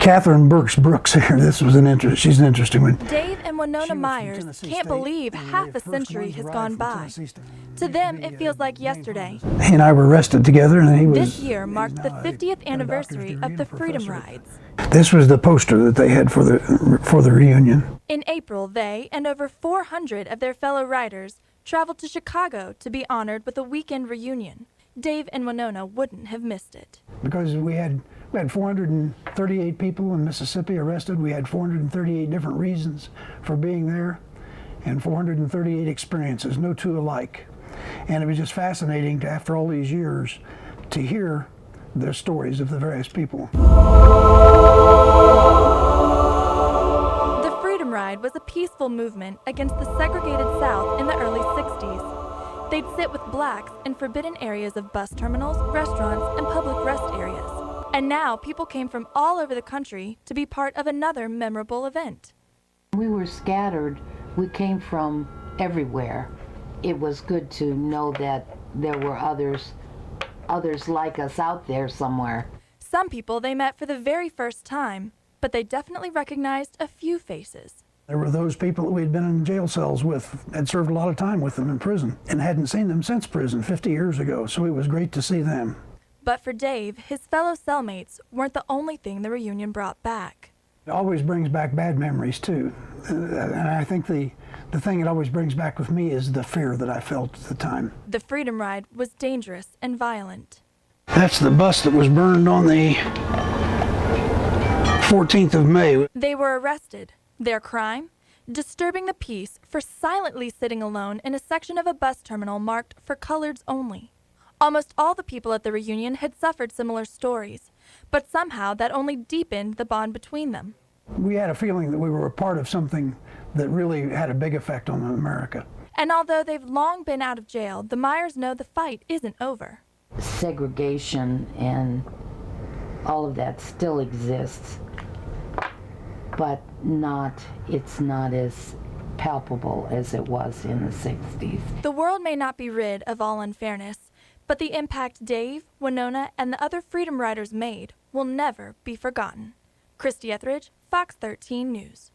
Catherine Brooks here. This was she's an interesting one. Dave and Winona Myers can't believe half a century has gone by. To them, it feels like yesterday. He and I were arrested together, and he was... This year marked the 50th anniversary of the Freedom Rides. This was the poster that they had for the reunion. In April, they and over 400 of their fellow riders traveled to Chicago to be honored with a weekend reunion. Dave and Winona wouldn't have missed it. Because we had 438 people in Mississippi arrested. We had 438 different reasons for being there and 438 experiences, no two alike. And it was just fascinating to, after all these years, to hear the stories of the various people. The Freedom Ride was a peaceful movement against the segregated South in the early 60s. They'd sit with blacks in forbidden areas of bus terminals, restaurants, and public rest areas. And now people came from all over the country to be part of another memorable event. We were scattered. We came from everywhere. It was good to know that there were others like us out there somewhere. Some people they met for the very first time, but they definitely recognized a few faces. There were those people that we'd been in jail cells with, had served a lot of time with them in prison, and hadn't seen them since prison 50 years ago, so it was great to see them. But for Dave, his fellow cellmates weren't the only thing the reunion brought back. It always brings back bad memories, too. And I think the thing it always brings back with me is the fear that I felt at the time. The Freedom Ride was dangerous and violent. That's the bus that was burned on the 14th of May. They were arrested. Their crime? Disturbing the peace for silently sitting alone in a section of a bus terminal marked for coloreds only. Almost all the people at the reunion had suffered similar stories, but somehow that only deepened the bond between them. We had a feeling that we were a part of something that really had a big effect on America. And although they've long been out of jail, the Myers know the fight isn't over. Segregation and all of that still exists, but it's not as palpable as it was in the 60s. The world may not be rid of all unfairness, but the impact Dave, Winona, and the other Freedom Riders made will never be forgotten. Christie Ethridge, Fox 13 News.